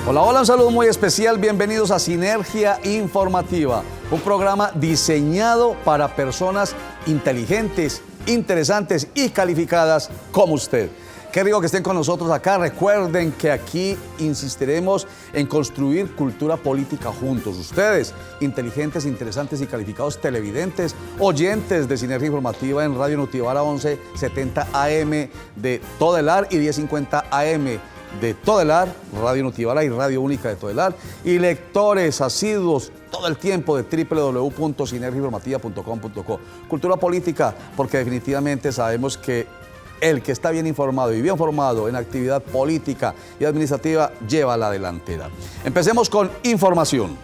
Hola, hola, un saludo muy especial. Bienvenidos a Sinergia Informativa, un programa diseñado para personas inteligentes, interesantes y calificadas como usted. Qué rico que estén con nosotros acá. Recuerden que aquí insistiremos en construir cultura política juntos. Ustedes, inteligentes, interesantes y calificados televidentes, oyentes de Sinergia Informativa en Radio Notivara 1170 AM de Todelar y 1050 AM de Todelar, Radio Notivara y Radio Única de Todelar, y lectores asiduos todo el tiempo de www.sinergiainformativa.com.co. Cultura política, porque definitivamente sabemos que el que está bien informado y bien formado en actividad política y administrativa lleva la delantera. Empecemos con información.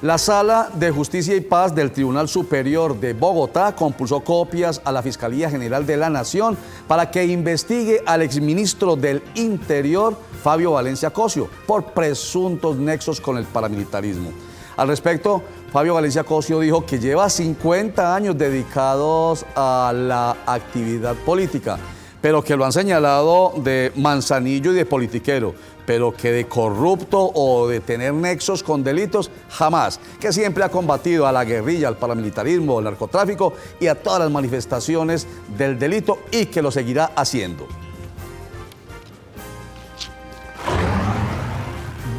La Sala de Justicia y Paz del Tribunal Superior de Bogotá compulsó copias a la Fiscalía General de la Nación para que investigue al exministro del Interior, Fabio Valencia Cosio, por presuntos nexos con el paramilitarismo. Al respecto, Fabio Valencia Cosio dijo que lleva 50 años dedicados a la actividad política, pero que lo han señalado de manzanillo y de politiquero, pero que de corrupto o de tener nexos con delitos, jamás, que siempre ha combatido a la guerrilla, al paramilitarismo, al narcotráfico y a todas las manifestaciones del delito y que lo seguirá haciendo.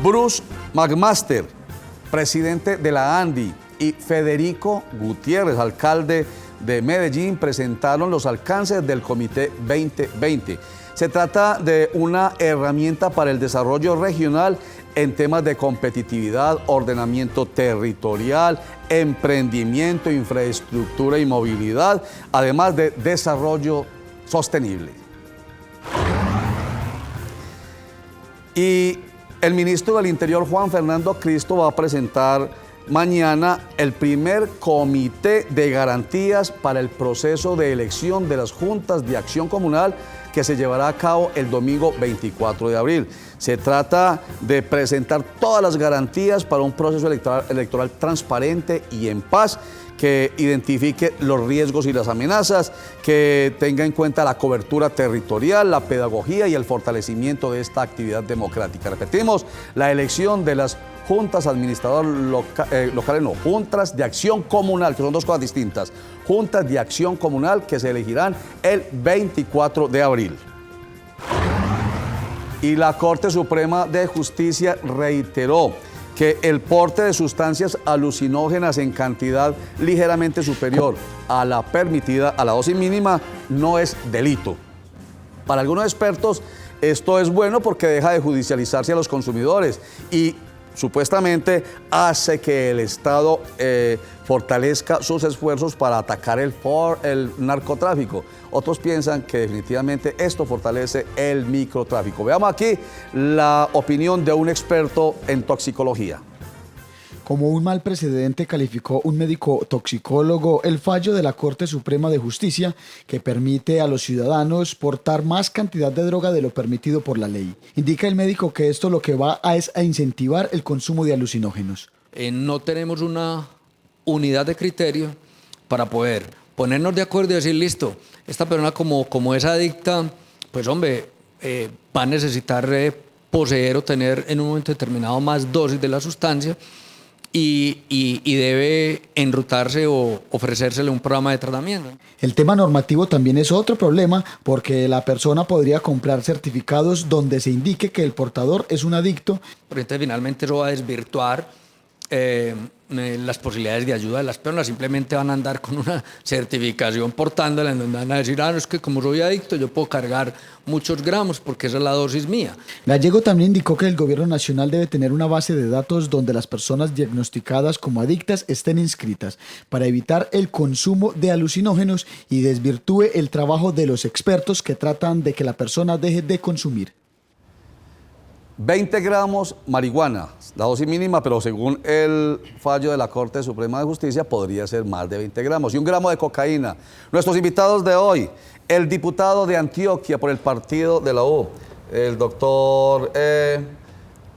Bruce McMaster, presidente de la ANDI, y Federico Gutiérrez, alcalde de Medellín, presentaron los alcances del Comité 2020. Se trata de una herramienta para el desarrollo regional en temas de competitividad, ordenamiento territorial, emprendimiento, infraestructura y movilidad, además de desarrollo sostenible. Y el ministro del Interior, Juan Fernando Cristo, va a presentar mañana el primer comité de garantías para el proceso de elección de las juntas de acción comunal que se llevará a cabo el domingo 24 de abril. Se trata de presentar todas las garantías para un proceso electoral transparente y en paz, que identifique los riesgos y las amenazas, que tenga en cuenta la cobertura territorial, la pedagogía y el fortalecimiento de esta actividad democrática. Repetimos, la elección de las juntas administradoras locales, no, juntas de acción comunal, que son dos cosas distintas. Juntas de acción comunal que se elegirán el 24 de abril. Y la Corte Suprema de Justicia reiteró que el porte de sustancias alucinógenas en cantidad ligeramente superior a la permitida, a la dosis mínima, no es delito. Para algunos expertos, esto es bueno porque deja de judicializarse a los consumidores y supuestamente hace que el Estado fortalezca sus esfuerzos para atacar el narcotráfico. Otros piensan que definitivamente esto fortalece el microtráfico. Veamos aquí la opinión de un experto en toxicología. Como un mal precedente calificó un médico toxicólogo el fallo de la Corte Suprema de Justicia que permite a los ciudadanos portar más cantidad de droga de lo permitido por la ley. Indica el médico que esto lo que va es a incentivar el consumo de alucinógenos. No tenemos una unidad de criterio para poder ponernos de acuerdo y decir, listo, esta persona como es adicta, pues hombre, va a necesitar poseer o tener en un momento determinado más dosis de la sustancia, y debe enrutarse o ofrecérsele un programa de tratamiento. El tema normativo también es otro problema porque la persona podría comprar certificados donde se indique que el portador es un adicto. Pero entonces finalmente eso va a desvirtuar las posibilidades de ayuda de las personas. Simplemente van a andar con una certificación portándola en donde van a decir, no, es que como soy adicto yo puedo cargar muchos gramos porque esa es la dosis mía. Gallego también indicó que el gobierno nacional debe tener una base de datos donde las personas diagnosticadas como adictas estén inscritas para evitar el consumo de alucinógenos y desvirtúe el trabajo de los expertos que tratan de que la persona deje de consumir. 20 gramos marihuana, la dosis mínima, pero según el fallo de la Corte Suprema de Justicia podría ser más de 20 gramos. Y 1 gramo de cocaína. Nuestros invitados de hoy, el diputado de Antioquia por el partido de la U, el doctor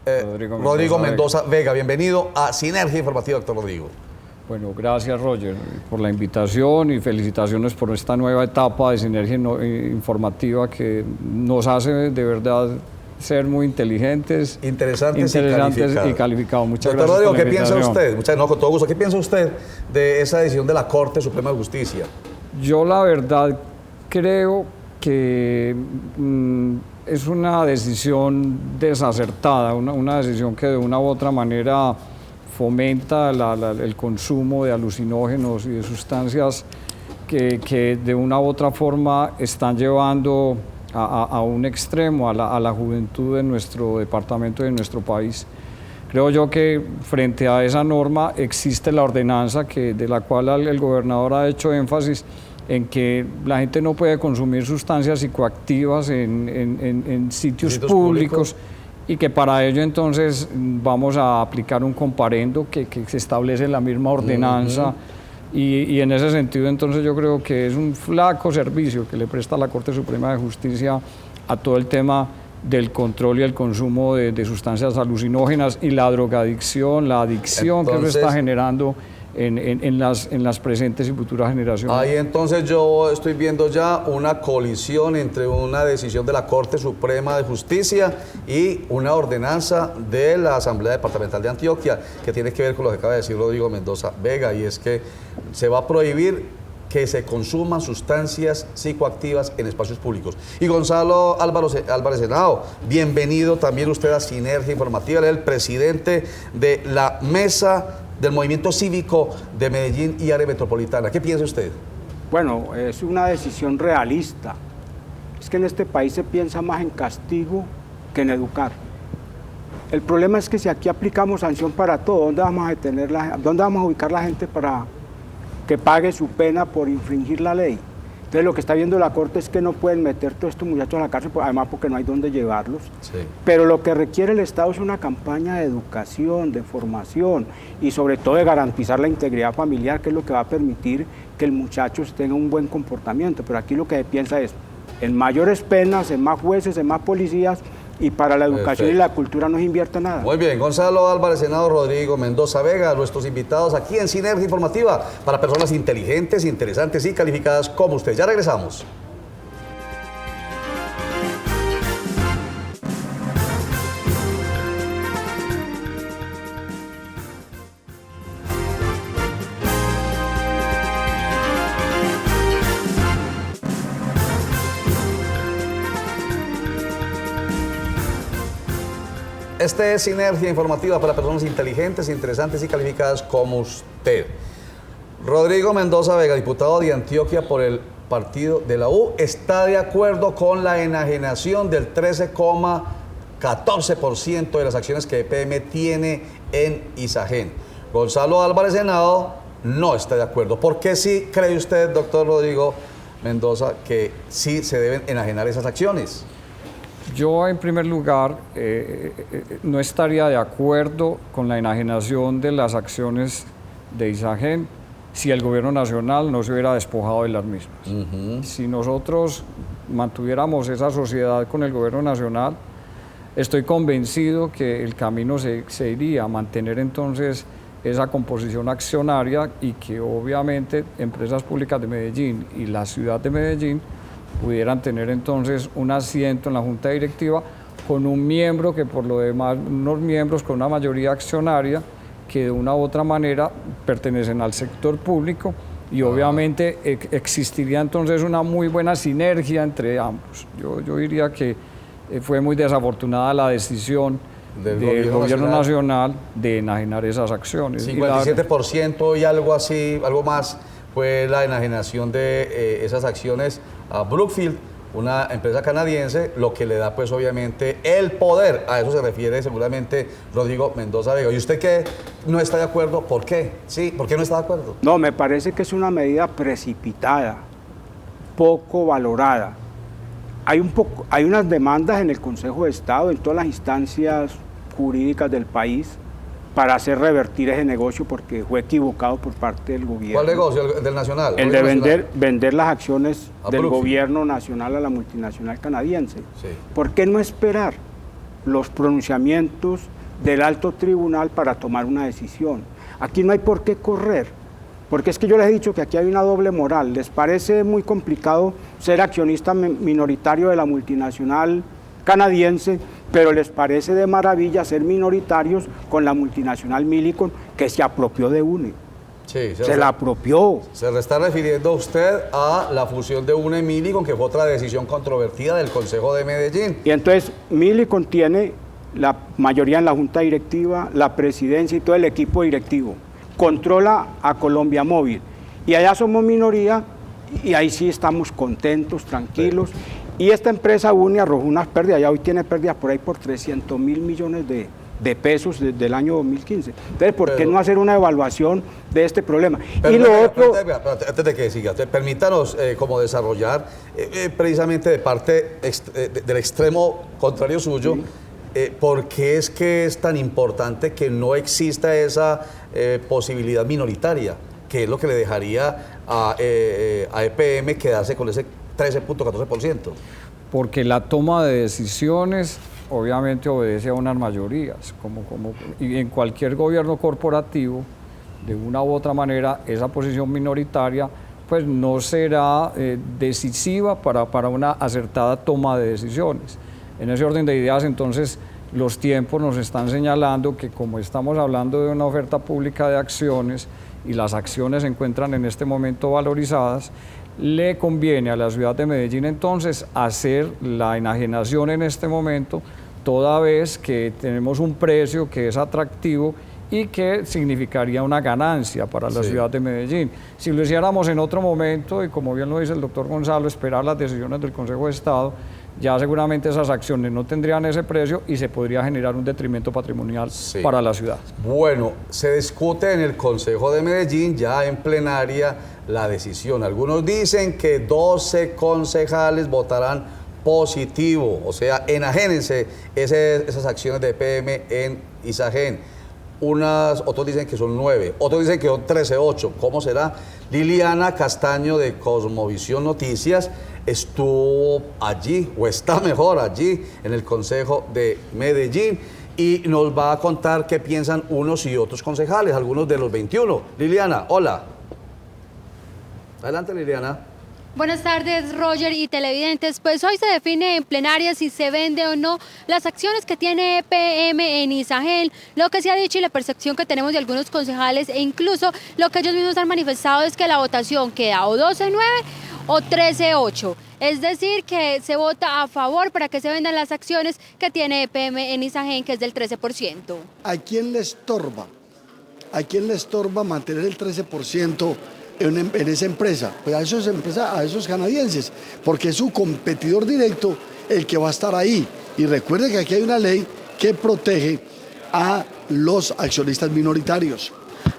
Rodrigo Mendoza Vega. Bienvenido a Sinergia Informativa, doctor Rodrigo. Bueno, gracias Roger por la invitación y felicitaciones por esta nueva etapa de Sinergia Informativa que nos hace de verdad ser muy inteligentes, Interesantes y calificados. Muchas Doctor gracias Rodrigo, por la ¿qué piensa invitación. usted? No, con todo gusto. ¿Qué piensa usted de esa decisión de la Corte Suprema de Justicia? Yo la verdad creo que es una decisión desacertada, una decisión que de una u otra manera fomenta el consumo de alucinógenos y de sustancias que de una u otra forma están llevando a un extremo a la juventud de nuestro departamento y de nuestro país. Creo yo que frente a esa norma existe la ordenanza de la cual el gobernador ha hecho énfasis en que la gente no puede consumir sustancias psicoactivas en sitios públicos y que para ello entonces vamos a aplicar un comparendo que se establece en la misma ordenanza. Y en ese sentido entonces yo creo que es un flaco servicio que le presta la Corte Suprema de Justicia a todo el tema del control y el consumo de sustancias alucinógenas y la drogadicción, la adicción entonces, que eso está generando en las presentes y futuras generaciones. Ahí entonces yo estoy viendo ya una colisión entre una decisión de la Corte Suprema de Justicia y una ordenanza de la Asamblea Departamental de Antioquia que tiene que ver con lo que acaba de decir Rodrigo Mendoza Vega, y es que se va a prohibir que se consuman sustancias psicoactivas en espacios públicos. Y Gonzalo Álvarez Henao, bienvenido también usted a Sinergia Informativa, él es el presidente de la Mesa del Movimiento Cívico de Medellín y Área Metropolitana. ¿Qué piensa usted? Bueno, es una decisión realista. Es que en este país se piensa más en castigo que en educar. El problema es que si aquí aplicamos sanción para todo, ¿dónde vamos a ubicar la gente para que pague su pena por infringir la ley? Entonces lo que está viendo la Corte es que no pueden meter todos estos muchachos a la cárcel, además porque no hay dónde llevarlos. Sí. Pero lo que requiere el Estado es una campaña de educación, de formación y sobre todo de garantizar la integridad familiar, que es lo que va a permitir que el muchacho tenga un buen comportamiento. Pero aquí lo que se piensa es en mayores penas, en más jueces, en más policías, y para la educación y la cultura no se invierte nada. Muy bien, Gonzalo Álvarez Henao, Rodrigo Mendoza Vega, nuestros invitados aquí en Sinergia Informativa para personas inteligentes, interesantes y calificadas como usted. Ya regresamos. Este es Sinergia Informativa para personas inteligentes, interesantes y calificadas como usted. Rodrigo Mendoza Vega, diputado de Antioquia por el partido de la U, está de acuerdo con la enajenación del 13,14% de las acciones que EPM tiene en Isagen. Gonzalo Álvarez Henao no está de acuerdo. ¿Por qué sí cree usted, doctor Rodrigo Mendoza, que sí se deben enajenar esas acciones? Yo, en primer lugar, no estaría de acuerdo con la enajenación de las acciones de Isagen si el gobierno nacional no se hubiera despojado de las mismas. Si nosotros mantuviéramos esa sociedad con el gobierno nacional, estoy convencido que el camino se iría a mantener entonces esa composición accionaria y que obviamente Empresas Públicas de Medellín y la ciudad de Medellín pudieran tener entonces un asiento en la junta directiva con un miembro que por lo demás, unos miembros con una mayoría accionaria que de una u otra manera pertenecen al sector público y obviamente existiría entonces una muy buena sinergia entre ambos. Yo diría que fue muy desafortunada la decisión del gobierno nacional de enajenar esas acciones. 57% y algo así, algo más, fue la enajenación de esas acciones a Brookfield, una empresa canadiense, lo que le da pues obviamente el poder. A eso se refiere seguramente Rodrigo Mendoza Vega. ¿Y usted qué no está de acuerdo? ¿Por qué? Sí, ¿por qué no está de acuerdo? No, me parece que es una medida precipitada, poco valorada. Hay unas demandas en el Consejo de Estado, en todas las instancias jurídicas del país, para hacer revertir ese negocio porque fue equivocado por parte del gobierno. ¿Cuál negocio? ¿El del nacional? El de vender las acciones del gobierno nacional a la multinacional canadiense. Sí. ¿Por qué no esperar los pronunciamientos del alto tribunal para tomar una decisión? Aquí no hay por qué correr, porque es que yo les he dicho que aquí hay una doble moral. ¿Les parece muy complicado ser accionista minoritario de la multinacional canadiense, pero les parece de maravilla ser minoritarios con la multinacional Millicom, que se apropió de UNE. Sí, Se la apropió. Se le está refiriendo usted a la fusión de UNE y Millicom, que fue otra decisión controvertida del Consejo de Medellín. Y entonces Millicom tiene la mayoría en la junta directiva, la presidencia y todo el equipo directivo. Controla a Colombia Móvil. Y allá somos minoría y ahí sí estamos contentos, tranquilos. Sí. Y esta empresa UNE arrojó unas pérdidas, ya hoy tiene pérdidas por ahí por 300.000 millones de pesos desde el año 2015. Entonces, ¿por qué no hacer una evaluación de este problema? Y lo otro... Antes de que siga, permítanos como desarrollar precisamente de parte del extremo contrario suyo, sí. ¿Por qué es que es tan importante que no exista esa posibilidad minoritaria? Que es lo que le dejaría a EPM quedarse con ese 13.14%. Porque la toma de decisiones obviamente obedece a unas mayorías, y en cualquier gobierno corporativo, de una u otra manera, esa posición minoritaria pues no será decisiva para una acertada toma de decisiones. En ese orden de ideas, entonces, los tiempos nos están señalando que como estamos hablando de una oferta pública de acciones y las acciones se encuentran en este momento valorizadas, le conviene a la ciudad de Medellín entonces hacer la enajenación en este momento, toda vez que tenemos un precio que es atractivo y que significaría una ganancia para la ciudad de Medellín. Si lo hiciéramos en otro momento, y como bien lo dice el doctor Gonzalo, esperar las decisiones del Consejo de Estado, ya seguramente esas acciones no tendrían ese precio y se podría generar un detrimento patrimonial para la ciudad. Bueno, se discute en el Consejo de Medellín, ya en plenaria, la decisión. Algunos dicen que 12 concejales votarán positivo, o sea, enajénense esas acciones de EPM en Isagen. Otros dicen que son 9, otros dicen que son 13-8. ¿Cómo será? Liliana Castaño de Cosmovisión Noticias estuvo allí, o está mejor allí, en el Consejo de Medellín, y nos va a contar qué piensan unos y otros concejales, algunos de los 21. Liliana, hola. Adelante, Liliana. Buenas tardes, Roger y televidentes. Pues hoy se define en plenaria si se vende o no las acciones que tiene EPM en Isagen. Lo que se ha dicho y la percepción que tenemos de algunos concejales, e incluso lo que ellos mismos han manifestado, es que la votación queda o 12-9 o 13-8. Es decir, que se vota a favor para que se vendan las acciones que tiene EPM en Isagen, que es del 13%. ¿A quién le estorba? ¿A quién le estorba mantener el 13%? En esa empresa? Pues a esos canadienses, porque es su competidor directo el que va a estar ahí. Y recuerde que aquí hay una ley que protege a los accionistas minoritarios.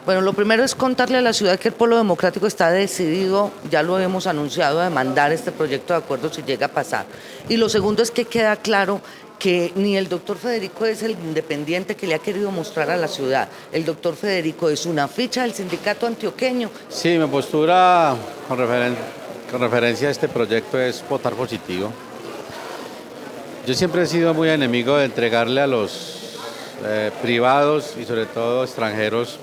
Bueno, lo primero es contarle a la ciudad que el Polo Democrático está decidido, ya lo hemos anunciado, a demandar este proyecto de acuerdo si llega a pasar. Y lo segundo es que queda claro que ni el doctor Federico es el independiente que le ha querido mostrar a la ciudad. El doctor Federico es una ficha del sindicato antioqueño. Sí, mi postura con referencia a este proyecto es votar positivo. Yo siempre he sido muy enemigo de entregarle a los privados y sobre todo extranjeros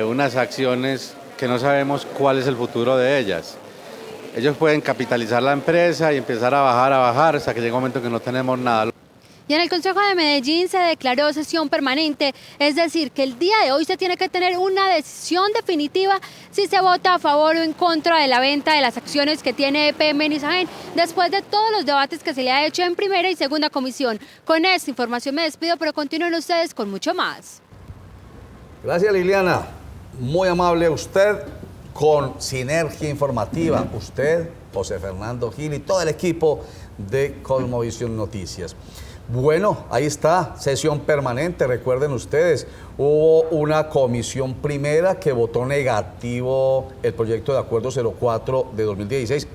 unas acciones que no sabemos cuál es el futuro de ellas. Ellos pueden capitalizar la empresa y empezar a bajar hasta que llegue un momento que no tenemos nada. Y en el Consejo de Medellín se declaró sesión permanente, es decir, que el día de hoy se tiene que tener una decisión definitiva si se vota a favor o en contra de la venta de las acciones que tiene EPM en Isagen, después de todos los debates que se le ha hecho en primera y segunda comisión. Con esta información me despido, pero continúen ustedes con mucho más. Gracias, Liliana. Muy amable usted. Con Sinergia Informativa, usted, José Fernando Gil y todo el equipo de Cosmovisión Noticias. Bueno, ahí está, sesión permanente, recuerden ustedes, hubo una comisión primera que votó negativo el proyecto de acuerdo 04 de 2016,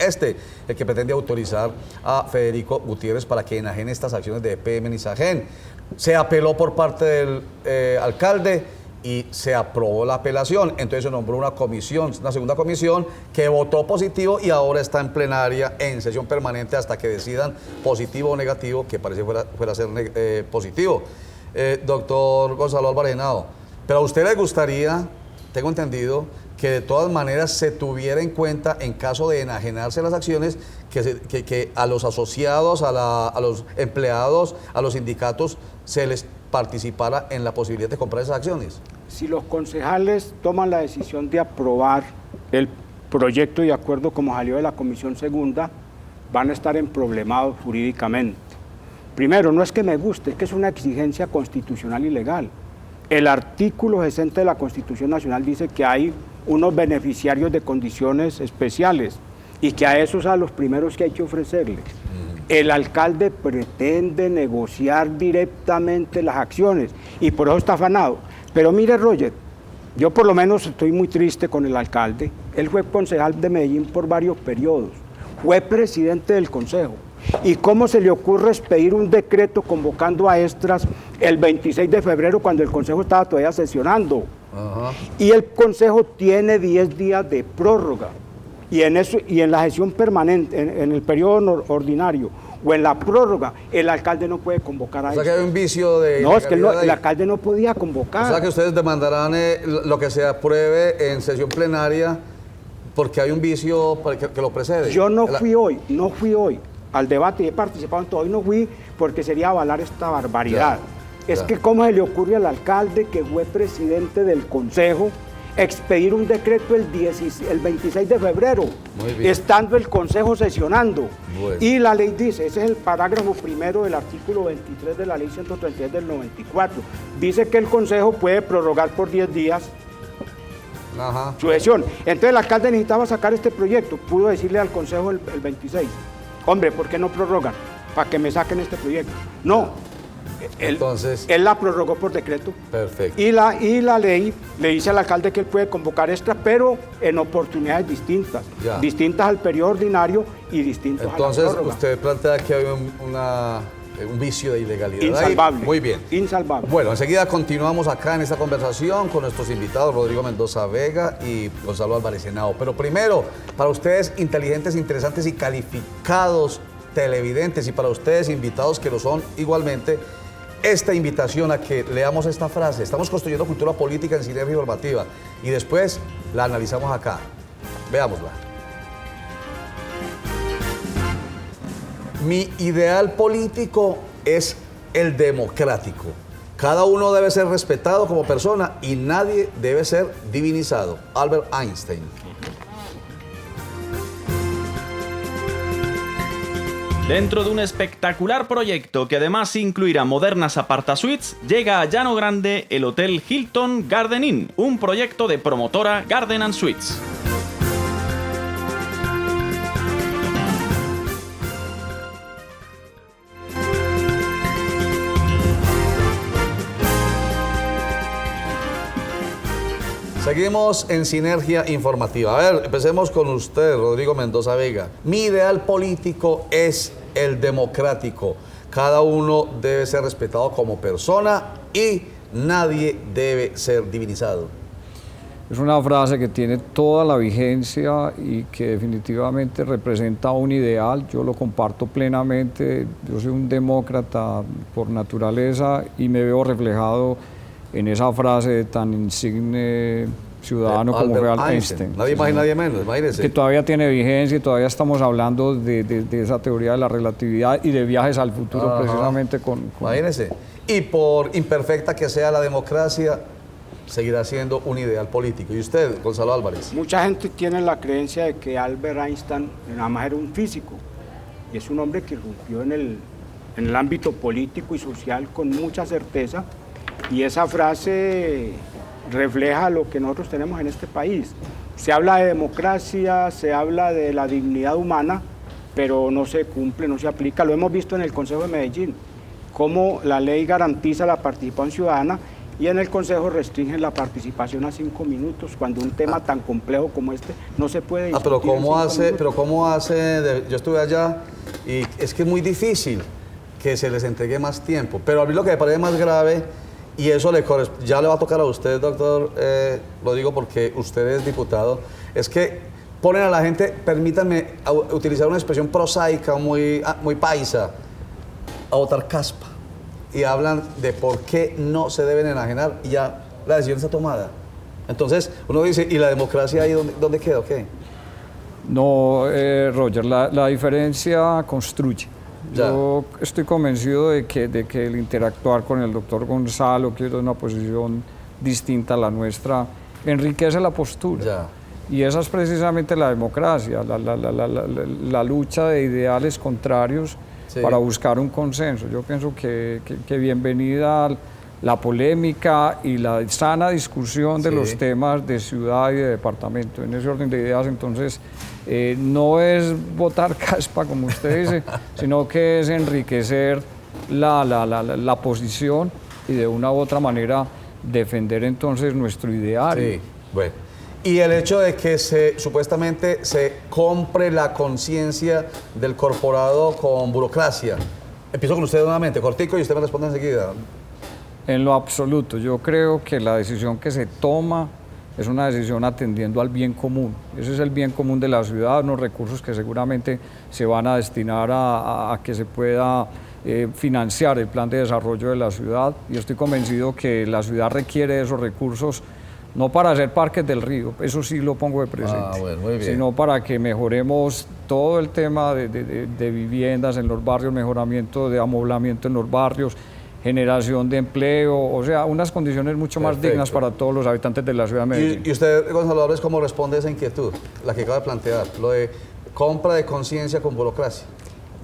el que pretende autorizar a Federico Gutiérrez para que enajene estas acciones de EPM en Isagen. Se apeló por parte del alcalde y se aprobó la apelación, entonces se nombró una comisión, una segunda comisión que votó positivo y ahora está en plenaria en sesión permanente hasta que decidan positivo o negativo, que parece fuera a ser positivo. Doctor Gonzalo Álvarez Henao, pero a usted le gustaría, tengo entendido, que de todas maneras se tuviera en cuenta en caso de enajenarse las acciones, que a los asociados, a los empleados, a los sindicatos, se les participara en la posibilidad de comprar esas acciones? Si los concejales toman la decisión de aprobar el proyecto de acuerdo como salió de la Comisión Segunda, van a estar emproblemados jurídicamente. Primero, no es que me guste, es que es una exigencia constitucional y legal. El artículo 60 de la Constitución Nacional dice que hay unos beneficiarios de condiciones especiales y que a esos a los primeros que hay que ofrecerles. El alcalde pretende negociar directamente las acciones y por eso está afanado. Pero mire, Roger, yo por lo menos estoy muy triste con el alcalde. Él fue concejal de Medellín por varios periodos, fue presidente del consejo. ¿Y cómo se le ocurre expedir un decreto convocando a extras el 26 de febrero cuando el consejo estaba todavía sesionando? Ajá. Y el consejo tiene 10 días de prórroga. Y en la sesión permanente, en el periodo ordinario o en la prórroga, el alcalde no puede convocar a extras. O sea que hay un vicio de... No, es que el alcalde no podía convocar. O sea que ustedes demandarán lo que se apruebe en sesión plenaria porque hay un vicio que lo precede. Yo no fui hoy al debate y he participado en todo. Hoy no fui porque sería avalar esta barbaridad. Es que cómo se le ocurre al alcalde, que fue presidente del consejo, expedir un decreto el 26 de febrero, estando el consejo sesionando. Bueno. Y la ley dice, ese es el parágrafo primero del artículo 23 de la ley 133 del 94, dice que el consejo puede prorrogar por 10 días su sesión. Entonces el alcalde necesitaba sacar este proyecto, pudo decirle al consejo el 26, hombre, ¿por qué no prorrogan? Para que me saquen este proyecto. No, entonces, él la prorrogó por decreto. Perfecto. Y la ley le dice al alcalde que él puede convocar extras, pero en oportunidades distintas. Ya. Distintas al periodo ordinario y distintas a la prórroga. Entonces, usted plantea que hay un vicio de ilegalidad. Insalvable. Ahí. Muy bien. Insalvable. Bueno, enseguida continuamos acá en esta conversación con nuestros invitados, Rodrigo Mendoza Vega y Gonzalo Álvarez Henao. Pero primero, para ustedes inteligentes, interesantes y calificados televidentes, y para ustedes invitados que lo son igualmente, esta invitación a que leamos esta frase. Estamos construyendo cultura política en sinergia informativa y después la analizamos acá. Veámosla. Mi ideal político es el democrático. Cada uno debe ser respetado como persona y nadie debe ser divinizado. Albert Einstein. Dentro de un espectacular proyecto que además incluirá modernas apartasuites, llega a Llano Grande el Hotel Hilton Garden Inn, un proyecto de promotora Garden & Suites. Seguimos en Sinergia Informativa. A ver, empecemos con usted, Rodrigo Mendoza Vega. Mi ideal político es el democrático. Cada uno debe ser respetado como persona y nadie debe ser divinizado. Es una frase que tiene toda la vigencia y que definitivamente representa un ideal. Yo lo comparto plenamente. Yo soy un demócrata por naturaleza y me veo reflejado en esa frase tan insigne ciudadano como fue Albert Einstein. Nadie más y nadie menos, imagínense. Que todavía tiene vigencia y todavía estamos hablando de esa teoría de la relatividad y de viajes al futuro. Ajá. Precisamente con... Imagínense. Y por imperfecta que sea la democracia, seguirá siendo un ideal político. ¿Y usted, Gonzalo Álvarez? Mucha gente tiene la creencia de que Albert Einstein nada más era un físico y es un hombre que irrumpió en el ámbito político y social con mucha certeza. Y esa frase refleja lo que nosotros tenemos en este país. Se habla de democracia, se habla de la dignidad humana, pero no se cumple, no se aplica. Lo hemos visto en el Consejo de Medellín, cómo la ley garantiza la participación ciudadana y en el Consejo restringen la participación a 5 minutos, cuando un tema tan complejo como este no se puede discutir. Pero ¿cómo hace? Yo estuve allá y es que es muy difícil que se les entregue más tiempo. Pero a mí lo que me parece más grave, y eso ya le va a tocar a usted, doctor, lo digo porque usted es diputado, es que ponen a la gente, permítanme utilizar una expresión prosaica, muy paisa, a votar caspa. Y hablan de por qué no se deben enajenar y ya la decisión está tomada. Entonces, uno dice, ¿y la democracia ahí dónde queda o qué? No, Roger, la diferencia construye. Ya. Yo estoy convencido de que el interactuar con el doctor Gonzalo, que es de una posición distinta a la nuestra, enriquece la postura. Ya. Y esa es precisamente la democracia, la lucha de ideales contrarios Sí. para buscar un consenso. Yo pienso que bienvenida la polémica y la sana discusión de Sí. los temas de ciudad y de departamento. En ese orden de ideas, entonces, no es votar caspa, como usted dice, sino que es enriquecer la posición y de una u otra manera defender entonces nuestro ideario. Sí, bueno. Y el hecho de que supuestamente se compre la conciencia del corporado con burocracia. Empiezo con usted nuevamente, cortico, y usted me responde enseguida. En lo absoluto, yo creo que la decisión que se toma es una decisión atendiendo al bien común. Ese es el bien común de la ciudad, unos recursos que seguramente se van a destinar a que se pueda financiar el plan de desarrollo de la ciudad. Y estoy convencido que la ciudad requiere esos recursos, no para hacer parques del río, eso sí lo pongo de presente, bueno, muy bien. sino para que mejoremos todo el tema de viviendas en los barrios, mejoramiento de amoblamiento en los barrios, generación de empleo, o sea, unas condiciones mucho más Perfecto. dignas para todos los habitantes de la ciudad de Medellín. ¿Y usted, Gonzalo Álvarez, cómo responde a esa inquietud, la que acaba de plantear, lo de compra de conciencia con burocracia?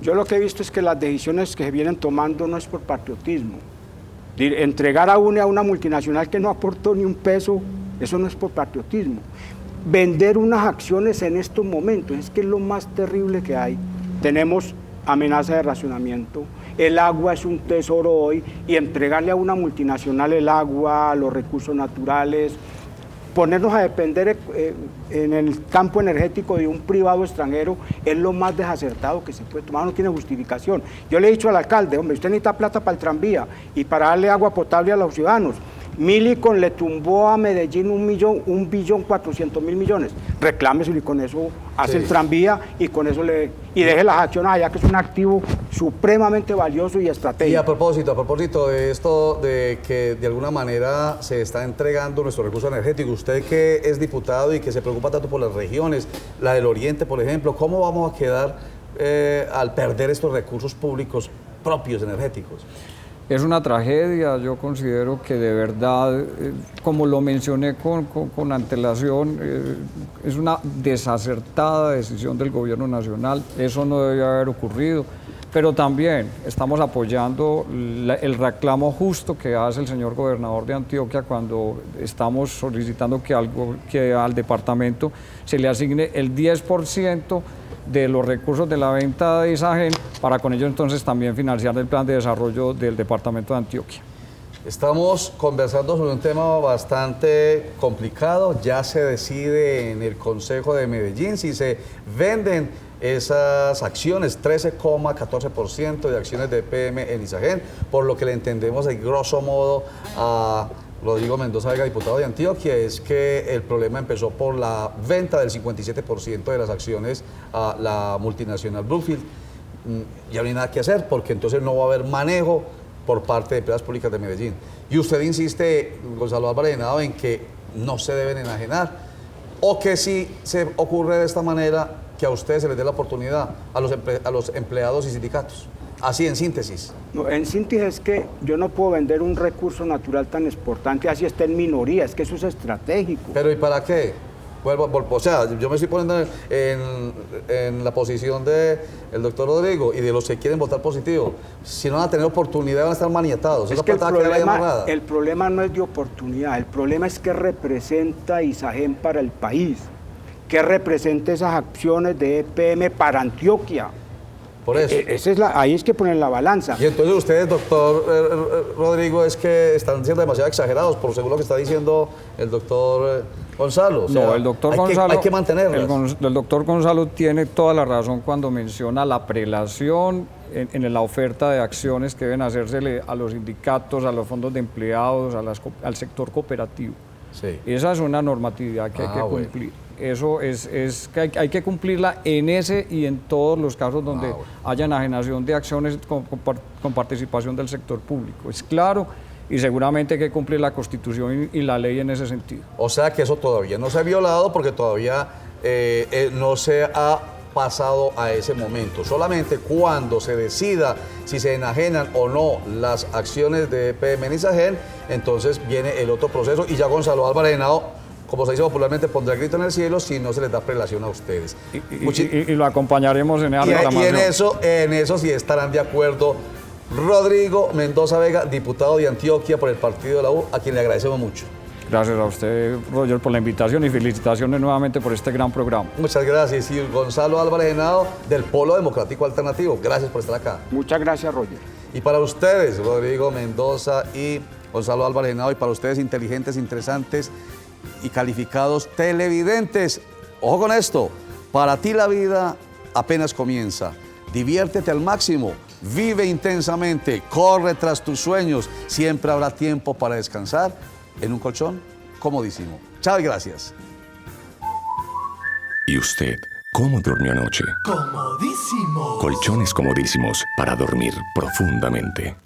Yo lo que he visto es que las decisiones que se vienen tomando no es por patriotismo. Entregar a una multinacional que no aportó ni un peso, eso no es por patriotismo. Vender unas acciones en estos momentos, es que es lo más terrible que hay. Tenemos amenaza de racionamiento, el agua es un tesoro hoy, y entregarle a una multinacional el agua, los recursos naturales, ponernos a depender en el campo energético de un privado extranjero es lo más desacertado que se puede tomar, no tiene justificación. Yo le he dicho al alcalde, hombre, usted necesita plata para el tranvía y para darle agua potable a los ciudadanos. Milicon le tumbó a Medellín 1.400.000.000.000. Reclámeselo y con eso hace el tranvía y con eso y deje las acciones allá, que es un activo supremamente valioso y estratégico. Y a propósito de esto de que de alguna manera se está entregando nuestro recurso energético, usted que es diputado y que se preocupa tanto por las regiones, la del Oriente, por ejemplo, ¿cómo vamos a quedar al perder estos recursos públicos propios energéticos? Es una tragedia, yo considero que de verdad, como lo mencioné con antelación, es una desacertada decisión del gobierno nacional, eso no debe haber ocurrido, pero también estamos apoyando el reclamo justo que hace el señor gobernador de Antioquia cuando estamos solicitando que al departamento se le asigne el 10% de los recursos de la venta de Isagen para con ello entonces también financiar el plan de desarrollo del departamento de Antioquia. Estamos conversando sobre un tema bastante complicado, ya se decide en el Consejo de Medellín si se venden esas acciones, 13,14% de acciones de EPM en Isagen, por lo que le entendemos de grosso modo a Rodrigo Mendoza Vega, diputado de Antioquia, es que el problema empezó por la venta del 57% de las acciones a la multinacional Brookfield. Ya no hay nada que hacer porque entonces no va a haber manejo por parte de empresas públicas de Medellín. Y usted insiste, Gonzalo Álvarez, en que no se deben enajenar o que si se ocurre de esta manera que a ustedes se les dé la oportunidad a los empleados y sindicatos. Así en síntesis. No, en síntesis es que yo no puedo vender un recurso natural tan exportante así esté en minoría, es que eso es estratégico. ¿Pero y para qué? O sea, yo me estoy poniendo en la posición del doctor Rodrigo y de los que quieren votar positivo. Si no van a tener oportunidad, van a estar maniatados. Es que el problema no es de oportunidad, el problema es que representa Isagen para el país, que representa esas acciones de EPM para Antioquia. Por eso. Ahí es que ponen la balanza. Y entonces ustedes, doctor Rodrigo, es que están siendo demasiado exagerados, por según lo que está diciendo el doctor Gonzalo. O sea, no, el doctor Gonzalo, hay que mantenerlas. El doctor Gonzalo tiene toda la razón cuando menciona la prelación en la oferta de acciones que deben hacérsele a los sindicatos, a los fondos de empleados, al sector cooperativo. Sí. Esa es una normatividad que hay que cumplir. Eso es que hay que cumplirla en ese y en todos los casos donde haya enajenación de acciones con participación del sector público. Es claro y seguramente hay que cumplir la Constitución y la ley en ese sentido. O sea que eso todavía no se ha violado porque todavía no se ha pasado a ese momento. Solamente cuando se decida si se enajenan o no las acciones de EPM en Isagen, entonces viene el otro proceso y ya Gonzalo Álvarez Henao, como se dice popularmente, pondrá el grito en el cielo si no se les da prelación a ustedes. Y lo acompañaremos en esa reclamación. Y en eso sí estarán de acuerdo Rodrigo Mendoza Vega, diputado de Antioquia por el partido de la U, a quien le agradecemos mucho. Gracias a usted, Roger, por la invitación y felicitaciones nuevamente por este gran programa. Muchas gracias. Y Gonzalo Álvarez Henao, del Polo Democrático Alternativo. Gracias por estar acá. Muchas gracias, Roger. Y para ustedes, Rodrigo Mendoza y Gonzalo Álvarez Henao, y para ustedes, inteligentes, interesantes y calificados televidentes, ojo con esto, para ti la vida apenas comienza. Diviértete al máximo, vive intensamente, corre tras tus sueños. Siempre habrá tiempo para descansar en un colchón comodísimo. Chao y gracias. ¿Y usted cómo durmió anoche? Comodísimo. Colchones comodísimos para dormir profundamente.